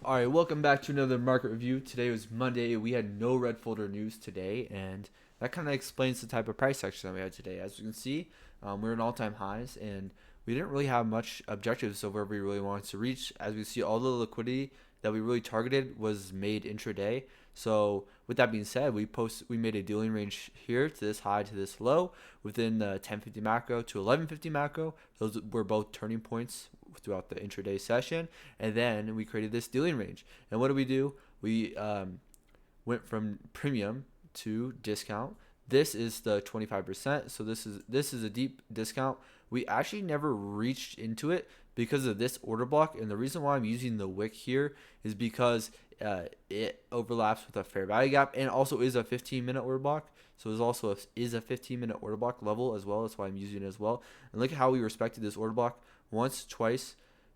All right, welcome back to another market review. Today was Monday. We had no red folder news today, and that kind of explains the type of price action that we had today. As you can see, we're in all-time highs, and we didn't really have much objectives of where we really wanted to reach. As we see, all the liquidity that we really targeted was made intraday. So with that being said, we made a dealing range here to this high to this low within the 1050 macro to 1150 macro. Those were both turning points throughout the intraday session, and then we created this dealing range. And what do we do? We went from premium to discount. This is the 25%. So this is a deep discount. We actually never reached into it because of this order block. And the reason why I'm using the wick here is because it overlaps with a fair value gap and also is a 15-minute order block. So is a 15-minute order block level as well. That's why I'm using it as well. And look at how we respected this order block once, twice,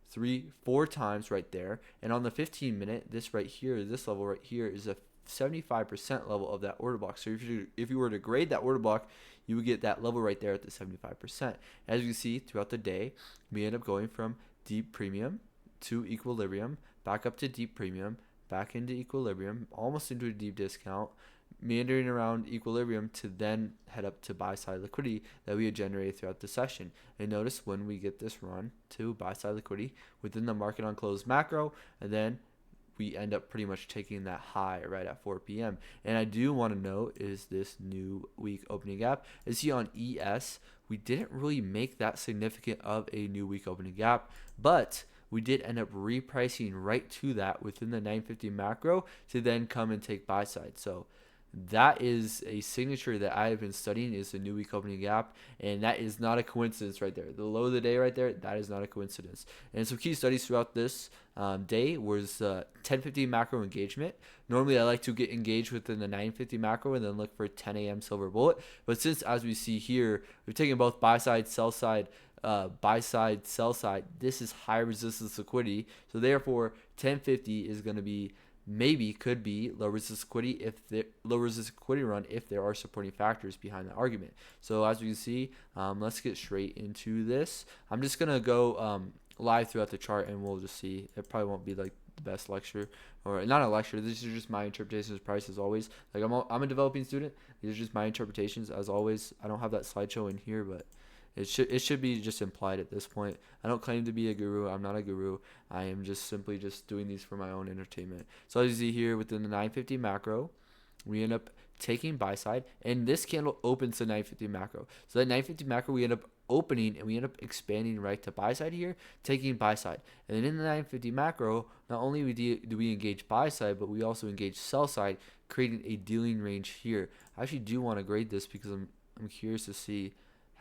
three, four times right there. And on the 15-minute, this right here, this level right here is a 75% level of that order block. So if you were to grade that order block, you would get that level right there at the 75%. As you see throughout the day, we end up going from deep premium to equilibrium, back up to deep premium, back into equilibrium, almost into a deep discount, meandering around equilibrium to then head up to buy side liquidity that we had generated throughout the session. And notice when we get this run to buy side liquidity within the market on close macro, and then we end up pretty much taking that high right at 4 p.m. And I do want to note is this new week opening gap. As you see on ES, we didn't really make that significant of a new week opening gap, but we did end up repricing right to that within the 950 macro to then come and take buy side. So that is a signature that I have been studying is the new week opening gap, and that is not a coincidence right there. The low of the day right there, that is not a coincidence. And some key studies throughout this day was 1050 macro engagement. Normally I like to get engaged within the 950 macro and then look for 10 a.m. silver bullet, but since as we see here, we've taken both buy side, sell side, buy side, sell side. This is high resistance liquidity, so therefore 1050 is going to be could be low resistance liquidity run if there are supporting factors behind the argument. So as we can see, let's get straight into this. I'm just gonna go live throughout the chart and we'll just see. It probably won't be like the best lecture, or not a lecture. This is just my interpretations of price as always. Like I'm a developing student. These are just my interpretations as always. I don't have that slideshow in here, but it should be just implied at this point. I don't claim to be a guru. I'm not a guru. I am just simply just doing these for my own entertainment. So as you see here within the 950 macro, we end up taking buy side, and this candle opens the 950 macro. So that 950 macro we end up opening and we end up expanding right to buy side here, taking buy side. And then in the 950 macro, not only do we engage buy side, but we also engage sell side, creating a dealing range here. I actually do want to grade this because I'm curious to see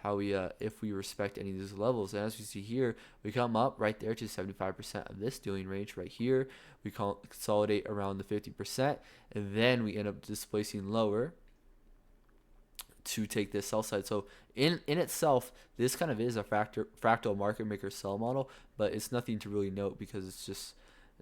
how we if we respect any of these levels. And as we see here, we come up right there to 75% of this dealing range right here. We consolidate around the 50%, and then we end up displacing lower to take this sell side. So in itself, this kind of is a fractal market maker sell model, but it's nothing to really note because it's just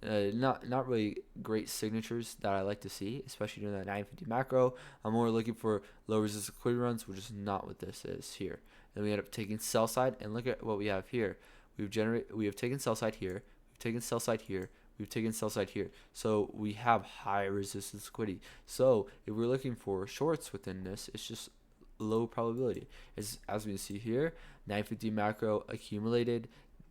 not really great signatures that I like to see, especially during that 950 macro. I'm more looking for low resistance liquidity runs, which is not what this is here. Then we end up taking sell side, and look at what we have here. We have taken sell side here, we've taken sell side here, we've taken sell side here. So we have high resistance liquidity. So if we're looking for shorts within this, it's just low probability. As we can see here, 950 macro accumulated,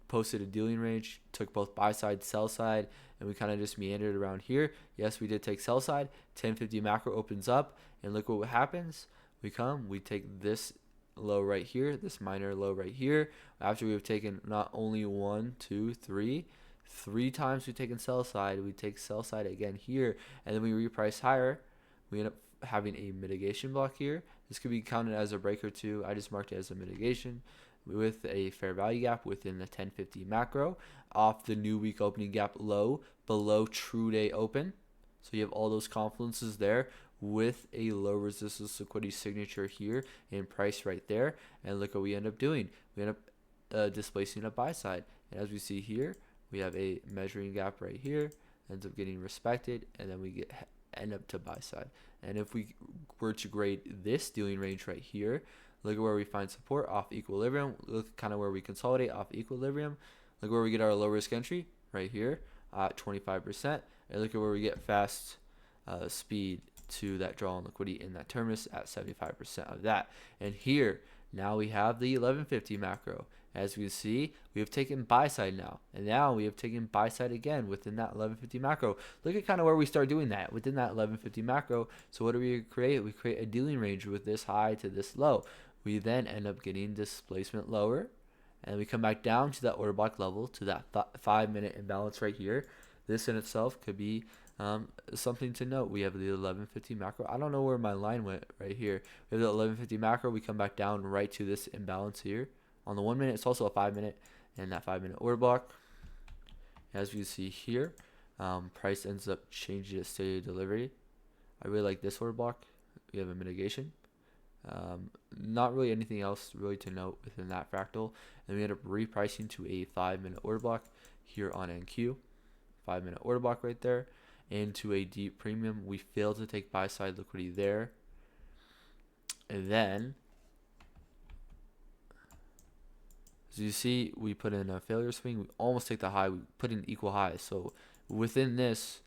posted a dealing range, took both buy side, sell side, and we kind of just meandered around here. Yes, we did take sell side. 1050 macro opens up, and look what happens. We take this low right here, this minor low right here. After we've taken not only one, two, three times we've taken sell side, we take sell side again here, and then we reprice higher. We end up having a mitigation block here. This could be counted as a breaker too. I just marked it as a mitigation with a fair value gap within the 1050 macro off the new week opening gap low below true day open. So you have all those confluences there with a low resistance liquidity signature here in price right there. And look what we end up doing. We end up displacing a buy side. And as we see here, we have a measuring gap right here, ends up getting respected, and then we end up to buy side. And if we were to grade this dealing range right here, look at where we find support off equilibrium. Look kind of where we consolidate off equilibrium. Look where we get our low risk entry right here at 25%. And look at where we get fast speed to that draw on liquidity in that terminus at 75% of that. And here, now we have the 1150 macro. As we see, we have taken buy side now, and now we have taken buy side again within that 1150 macro. Look at kind of where we start doing that within that 1150 macro. So what do we create? We create a dealing range with this high to this low. We then end up getting displacement lower, and we come back down to that order block level to that 5-minute imbalance right here. This in itself could be something to note. We have the 1150 macro. I don't know where my line went right here. We have the 1150 macro. We come back down right to this imbalance here. On the 1 minute, it's also a 5-minute, and that 5-minute order block. As we see here, price ends up changing its state of delivery. I really like this order block. We have a mitigation. Not really anything else really to note within that fractal. And we end up repricing to a 5-minute order block here on NQ. 5-minute order block right there. Into a deep premium. We failed to take buy side liquidity there. And then, as you see, we put in a failure swing. We almost take the high. We put in equal highs. So within this,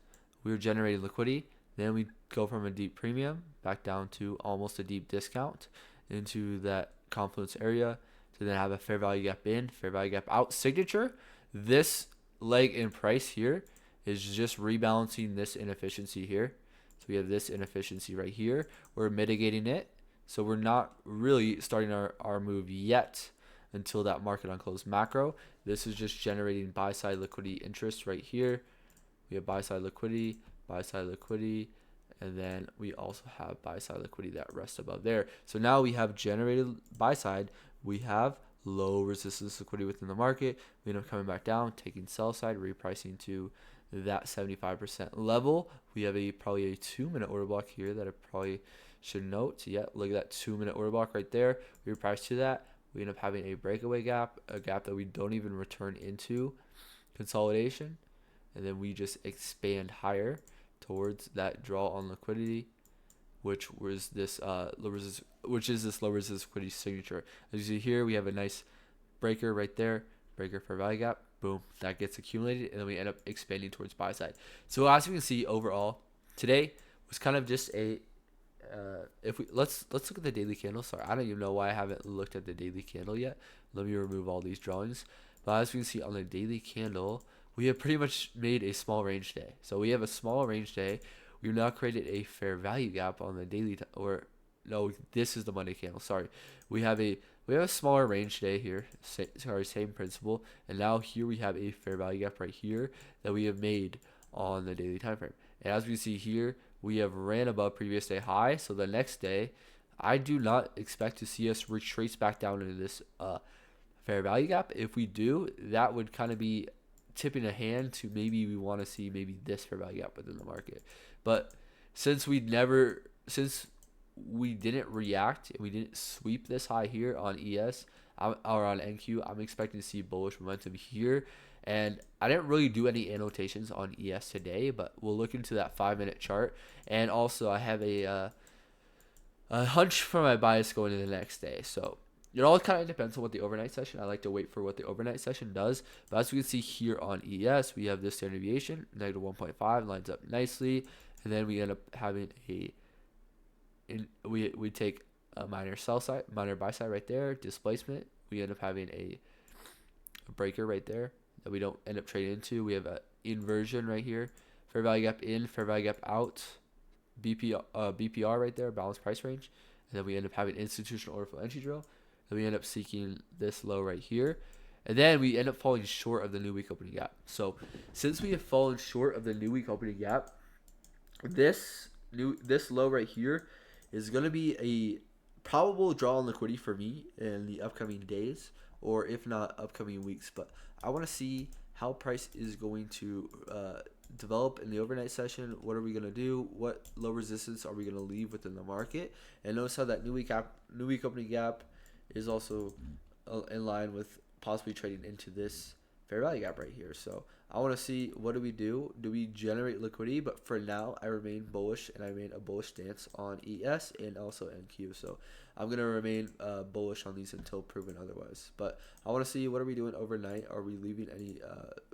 we were generating liquidity. Then we go from a deep premium back down to almost a deep discount into that confluence area to then have a fair value gap in, fair value gap out signature. This leg in price here is just rebalancing this inefficiency here. So we have this inefficiency right here. We're mitigating it. So we're not really starting our move yet until that market on close macro. This is just generating buy side liquidity interest right here. We have buy side liquidity, and then we also have buy side liquidity that rests above there. So now we have generated buy side. We have low resistance liquidity within the market. We end up coming back down, taking sell side, repricing to that 75% level. We have probably a 2-minute order block here that I probably should note. Yeah, look at that 2-minute order block right there. We reprice to that. We end up having a breakaway gap, a gap that we don't even return into consolidation. And then we just expand higher towards that draw on liquidity, which was this low resistance liquidity signature. As you see here, we have a nice breaker right there, breaker for value gap. Boom, that gets accumulated, and then we end up expanding towards buy side. So as you can see, overall, today was kind of just a let's look at the daily candle. Sorry, I don't even know why I haven't looked at the daily candle yet. Let me remove all these drawings. But as you can see on the daily candle, we have pretty much made a small range day. So we have a small range day. We've now created a fair value gap on the daily, no, this is the Monday candle. Sorry, we have a smaller range day here. Same principle. And now here we have a fair value gap right here that we have made on the daily time frame. And as we see here, we have ran above previous day high. So the next day, I do not expect to see us retrace back down into this fair value gap. If we do, that would kind of be tipping a hand to maybe we want to see maybe this fair value gap within the market. But since we didn't react and we didn't sweep this high here on ES or on NQ, I'm expecting to see bullish momentum here. And I didn't really do any annotations on ES today, but we'll look into that 5-minute chart. And also I have a hunch for my bias going into the next day. So it all kind of depends on what the overnight session. I like to wait for what the overnight session does. But as we can see here on ES, we have this standard deviation, negative 1.5, lines up nicely. And then we end up having we take a minor buy side right there, displacement. We end up having a breaker right there that we don't end up trading into. We have an inversion right here, fair value gap in, fair value gap out, BPR right there, balanced price range. And then we end up having institutional order flow entry drill. Then we end up seeking this low right here. And then we end up falling short of the new week opening gap. So since we have fallen short of the new week opening gap, this low right here is going to be a probable draw on liquidity for me in the upcoming days, or if not upcoming weeks. But I want to see how price is going to develop in the overnight session. What are we going to do? What low resistance are we going to leave within the market? And notice how that new week opening gap is also in line with possibly trading into this fair value gap right here. So I want to see, what do we do? Do we generate liquidity? But for now, I remain bullish, and I remain a bullish stance on ES and also NQ. So I'm going to remain bullish on these until proven otherwise. But I want to see, what are we doing overnight? Are we leaving any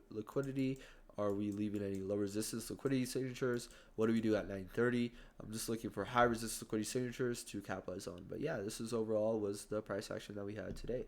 liquidity? Are we leaving any low resistance liquidity signatures? What do we do at 9:30? I'm just looking for high resistance liquidity signatures to capitalize on. But yeah, this is overall was the price action that we had today.